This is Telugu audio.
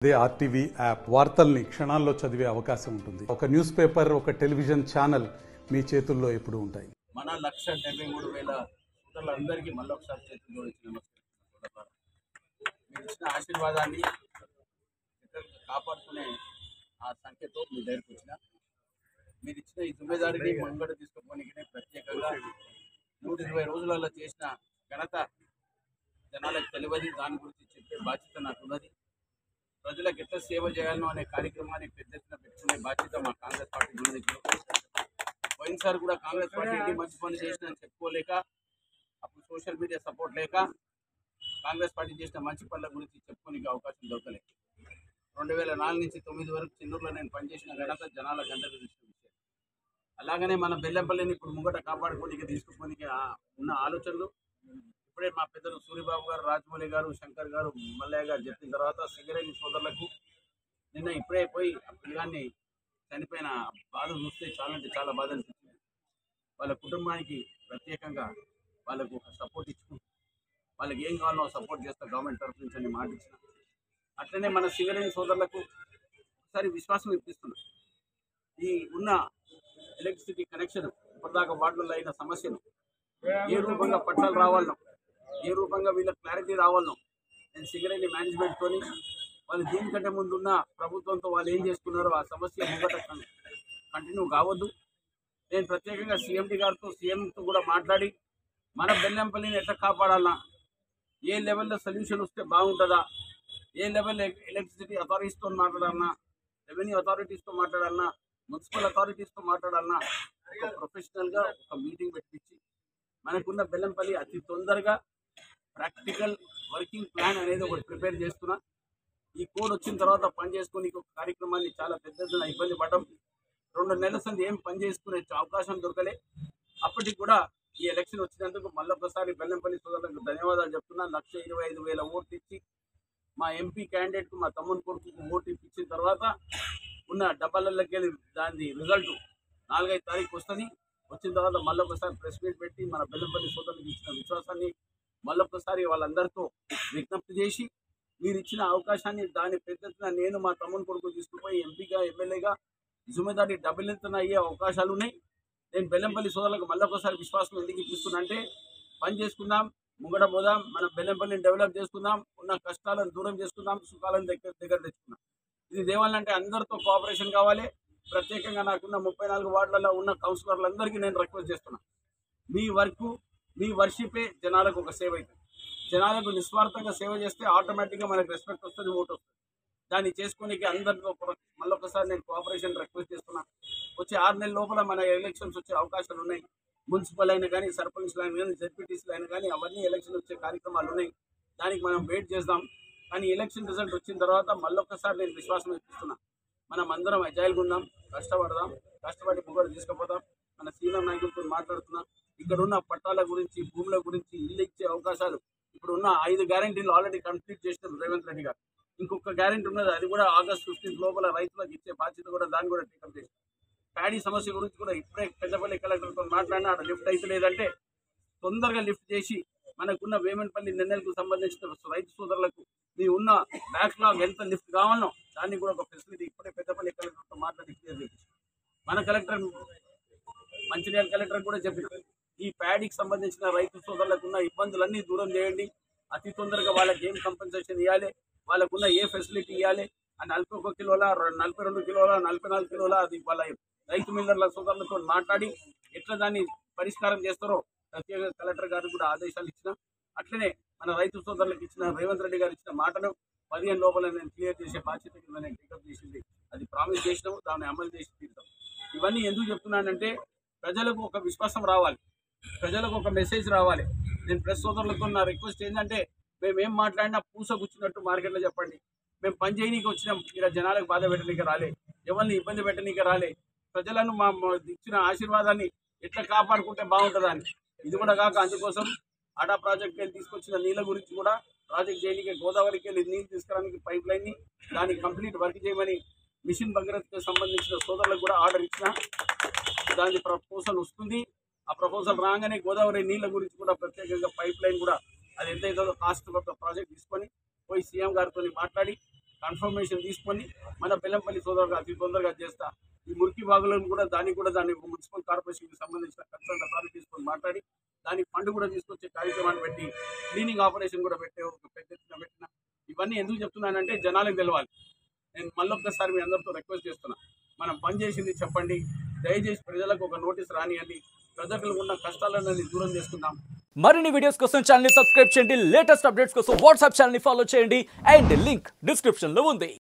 అదే ఆర్టీవీ యాప్ వార్తల్ని క్షణాల్లో చదివే అవకాశం ఉంటుంది. ఒక న్యూస్ పేపర్, ఒక టెలివిజన్ ఛానల్ మీ చేతుల్లో ఎప్పుడూ ఉంటాయి. మన 1,73,000 ఓటర్లందరికీ మళ్ళీ ఒకసారి చేతులు జోడించి నమస్కరిస్తున్నాను. మీరు ఇచ్చిన ఆశీర్వాదాన్ని కాపాడుకునే ఆ సంఖ్యతో మీ దగ్గరికి వచ్చిన మీరు ఇచ్చిన ఈ జిమ్మేదారిని ముంగడ తీసుకుపోనికనే ప్రత్యేకంగా 120 రోజులలో చేసిన ఘనత జనాలకు తెలియదు. దాని గురించి చెప్పే బాధ్యత నాకున్నది. ప్రజలకు ఎట్లా సేవ చేయాలనో అనే కార్యక్రమాన్ని పెద్ద ఎత్తున పెట్టుకునే బాధ్యత మా కాంగ్రెస్ పార్టీ ఉన్నది. పోయినసారి కూడా కాంగ్రెస్ పార్టీ మంచి పని చేసిన చెప్పుకోలేక, అప్పుడు సోషల్ మీడియా సపోర్ట్ లేక కాంగ్రెస్ పార్టీ చేసిన మంచి పనుల గురించి చెప్పుకోనికి అవకాశం దొరకలేదు. 2004 నుంచి 2009 వరకు చిన్నూరులో నేను పనిచేసిన ఘనత జనాలకు అందరికీ తెలిసిన విషయం. అలాగనే మన బెల్లంపల్లిని ఇప్పుడు ముంగట కాపాడుకోనికి తీసుకుపోనికి ఉన్న ఆలోచనలు ఇప్పుడే మా పెద్దలు సూర్యబాబు గారు, రాజమౌళి గారు, శంకర్ గారు, మల్లయ్య గారు చెప్పిన తర్వాత సింగరేణి సోదరులకు నిన్న ఇప్పుడే పోయి ఆ పిల్లాన్ని చనిపోయిన బాధ చూస్తే చాలా బాధ అనిపించింది. వాళ్ళ కుటుంబానికి ప్రత్యేకంగా వాళ్ళకు ఒక సపోర్ట్ ఇచ్చుకుంటూ వాళ్ళకి ఏం కావాలో సపోర్ట్ చేస్తా గవర్నమెంట్ తరఫు నుంచి అని మాట ఇచ్చిన. అట్లనే మన సింగరేణి సోదరులకు ఒకసారి విశ్వాసం ఇప్పిస్తున్నాం. ఈ ఉన్న ఎలక్ట్రిసిటీ కనెక్షన్ ఇప్పటిదాకా వార్డులలో అయిన సమస్యను ఏ రూపంగా పట్టాలు రావాలనో, ఏ రూపంగా వీళ్ళకి క్లారిటీ రావాలనో నేను సింగరేణి మేనేజ్మెంట్తో వాళ్ళు దీనికంటే ముందున్న ప్రభుత్వంతో వాళ్ళు ఏం చేసుకున్నారో ఆ సమస్య ముంగట కంటిన్యూ కావద్దు. నేను ప్రత్యేకంగా సీఎండి గారితో, సీఎంతో కూడా మాట్లాడి మన బెల్లంపల్లిని ఎట్లా కాపాడాలన్నా, ఏ లెవెల్లో సొల్యూషన్ వస్తే బాగుంటుందా, ఏ లెవెల్ ఎలక్ట్రిసిటీ అథారిటీస్తో మాట్లాడాలన్నా, రెవెన్యూ అథారిటీస్తో మాట్లాడాలన్నా, మున్సిపల్ అథారిటీస్తో మాట్లాడాలన్నా ఒక ప్రొఫెషనల్గా ఒక మీటింగ్ పెట్టించి మనకున్న బెల్లంపల్లి అతి తొందరగా ప్రాక్టికల్ వర్కింగ్ ప్లాన్ అనేది ఒకటి ప్రిపేర్ చేస్తున్నా. ఈ కోడ్ వచ్చిన తర్వాత పని చేసుకుని ఒక కార్యక్రమాన్ని చాలా పెద్ద ఎత్తున ఇబ్బంది పడడం, 2 నెలల సంది ఏం పని చేసుకునే అవకాశం దొరకలే. అప్పటికి కూడా ఈ ఎలక్షన్ వచ్చినందుకు మళ్ళొకసారి బెల్లంపల్లి సోదరులకు ధన్యవాదాలు చెప్తున్నా. 1,25,000 ఓట్లు ఇచ్చి మా ఎంపీ క్యాండిడేట్కు, మా తమ్ముని కొడుకు ఓటు ఇప్పించిన తర్వాత ఉన్న డబ్బాలకి వెళ్ళి దాని రిజల్ట్ 4-5 తారీఖు వస్తుంది. వచ్చిన తర్వాత మళ్ళొకసారి ప్రెస్ మీట్ పెట్టి మన బెల్లంపల్లి సోదరులకు ఇచ్చిన విశ్వాసాన్ని మళ్ళొకసారి వాళ్ళందరితో విజ్ఞప్తి చేసి మీరు ఇచ్చిన అవకాశాన్ని దాని పెద్దన నేను మా తమ్ముని కొడుకు తీసుకుపోయి ఎంపీగా, ఎమ్మెల్యేగా జిమ్మేదారి డబుల్ ఎత్తున అయ్యే అవకాశాలు ఉన్నాయి. నేను బెల్లంపల్లి సోదరులకు మళ్ళొకసారి విశ్వాసం ఎందుకు ఇప్పిస్తున్నా అంటే, పని చేసుకుందాం, ముంగడ పోదాం, మన బెల్లంపల్లిని డెవలప్ చేసుకుందాం, ఉన్న కష్టాలను దూరం చేసుకుందాం, సుఖాలను దగ్గర తెచ్చుకుందాం. ఇది దేవాలంటే అందరితో కోఆపరేషన్ కావాలి. ప్రత్యేకంగా నాకున్న 34 వార్డులలో ఉన్న కౌన్సిలర్లందరికీ నేను రిక్వెస్ట్ చేస్తున్నా, మీ వర్క్, మీ వర్షిపే జనాలకు ఒక సేవ అవుతుంది. జనాలకు నిస్వార్థంగా సేవ చేస్తే ఆటోమేటిక్గా మనకు రెస్పెక్ట్ వస్తుంది, ఓటు వస్తుంది. దాన్ని చేసుకోనికి అందరితో మళ్ళొకసారి నేను కోఆపరేషన్ రిక్వెస్ట్ చేస్తున్నా. వచ్చే 6 నెలల లోపల మన ఎలక్షన్స్ వచ్చే అవకాశాలు ఉన్నాయి. మున్సిపల్ అయినా కానీ, సర్పంచ్లు అయినా కానీ, జెడ్పీటీసీలు అయినా కానీ అవన్నీ ఎలక్షన్ వచ్చే కార్యక్రమాలు ఉన్నాయి. దానికి మనం వెయిట్ చేద్దాం. కానీ ఎలక్షన్ రిజల్ట్ వచ్చిన తర్వాత మళ్ళొకసారి నేను విశ్వాసం ఇప్పిస్తున్నా. మనం అందరం అజాయిల్గా ఉందాం, కష్టపడదాం, కష్టపడి ముంగడు తీసుకుపోదాం. మన సీనియర్ నాయకులతో మాట్లాడుతున్నాం. ఇక్కడ ఉన్న పట్టాల గురించి, భూముల గురించి, ఇల్లు ఇచ్చే అవకాశాలు ఇప్పుడు ఉన్న 5 గ్యారెంటీలు ఆల్రెడీ కంప్లీట్ చేసిన రేవంత్ రెడ్డి గారు. ఇంకొక గ్యారెంటీ ఉన్నది, అది కూడా August 15 లోపల రైతులకు ఇచ్చే బాధ్యత కూడా దాన్ని కూడా టేకప్ చేసి, ప్యాడీ సమస్య గురించి కూడా ఇప్పుడే పెద్దపల్లి కలెక్టర్తో మాట్లాడినా అక్కడ లిఫ్ట్ అయితే లేదంటే తొందరగా లిఫ్ట్ చేసి మనకున్న వేమనపల్లి నెన్నెలకు సంబంధించిన రైతు సోదరులకు మీ ఉన్న బ్యాక్లాగ్ ఎంత లిఫ్ట్ కావాలనో దాన్ని కూడా ఒక ఫెసిలిటీ ఇప్పుడే పెద్దపల్లి కలెక్టర్తో మాట్లాడి క్లియర్ చేసి, మన కలెక్టర్ మంచిర్యాల కలెక్టర్ కూడా చెప్పిన ఈ ప్యాడీకి సంబంధించిన రైతు సోదరులకు ఉన్న ఇబ్బందులన్నీ దూరం చేయండి. అతి తొందరగా వాళ్ళకి ఏం కంపెన్సేషన్ ఇవ్వాలి, వాళ్ళకున్న ఏ ఫెసిలిటీ ఇవ్వాలి, ఆ 41 కిలోల, 42 కిలోల, 44 కిలోల అది వాళ్ళ రైతు మిల్లర్ల సోదరులతో మాట్లాడి ఎట్లా దాన్ని పరిష్కారం చేస్తారో ప్రత్యేక కలెక్టర్ గారు కూడా ఆదేశాలు ఇచ్చిన. అట్లనే మన రైతు సోదరులకు ఇచ్చిన రేవంత్ రెడ్డి గారు ఇచ్చిన మాటను 15 లోపల నేను క్లియర్ చేసే బాధ్యత కింద నేను టేకప్ చేసింది. అది ప్రామిస్ చేసినాము, దాన్ని అమలు చేసి తీరుతాం. ఇవన్నీ ఎందుకు చెప్తున్నానంటే ప్రజలకు ఒక విశ్వాసం రావాలి, ప్రజలకు ఒక మెసేజ్ రావాలి. నేను ప్రెస్ సోదరులతో నా రిక్వెస్ట్ ఏంటంటే, మేము ఏం మాట్లాడినా పూస గుచ్చినట్టు మార్కెట్లో చెప్పండి. మేము పని చేయనీకి వచ్చినాం, ఇలా జనాలకు బాధ పెట్టనీకి రాలే, ఎవరిని ఇబ్బంది పెట్టనీకి రాలే. ప్రజలను మా ఇచ్చిన ఆశీర్వాదాన్ని ఎట్లా కాపాడుకుంటే బాగుంటుందని. ఇది కూడా కాక అందుకోసం ఆడా ప్రాజెక్ట్కి వెళ్ళి తీసుకొచ్చిన నీళ్ళ గురించి కూడా ప్రాజెక్ట్ చేయడానికి, గోదావరికి వెళ్ళి నీళ్ళు తీసుకురావడానికి పైప్ లైన్ని దాన్ని కంప్లీట్ వర్క్ చేయమని మిషన్ భగీరథకి సంబంధించిన సోదరులకు కూడా ఆర్డర్ ఇచ్చిన. దాని ప్రపోజల్ వస్తుంది. ఆ ప్రపోజల్ రాగానే గోదావరి నీళ్ళ గురించి కూడా ప్రత్యేకంగా పైప్ లైన్ కూడా అది ఎంతైతుందో కాస్ట్ ప్రాజెక్ట్ తీసుకొని పోయి సీఎం గారితో మాట్లాడి కన్ఫర్మేషన్ తీసుకొని మన బెల్లంపల్లి సోదరుగా అతి తొందరగా చేస్తా. ఈ మురికి బాగులను కూడా దాన్ని మున్సిపల్ కార్పొరేషన్కి సంబంధించిన కన్సర్న్ అథారిటీ తీసుకొని మాట్లాడి దానికి ఫండ్ కూడా తీసుకొచ్చే కార్యక్రమాన్ని పెట్టి క్లీనింగ్ ఆపరేషన్ కూడా పెట్టే ఒక పెద్ద ఎత్తున పెట్టిన. ఇవన్నీ ఎందుకు చెప్తున్నానంటే జనాలకు తెలవాలి. నేను మళ్ళొక్కసారి మీ అందరితో రిక్వెస్ట్ చేస్తున్నా, మనం పని చేసింది చెప్పండి, దయచేసి ప్రజలకు ఒక నోటీస్ రానియండి, ప్రజలకు ఉన్న కష్టాలన్నీ దూరం చేసుకుందాం. మరిన్ని వీడియోస్ కోసం ఛానల్ ని సబ్స్క్రైబ్ చేయండి, లేటెస్ట్ అప్డేట్స్ కోసం వాట్సాప్ ఛానల్ ని ఫాలో చేయండి అండ్ లింక్ డిస్క్రిప్షన్ లో ఉంది.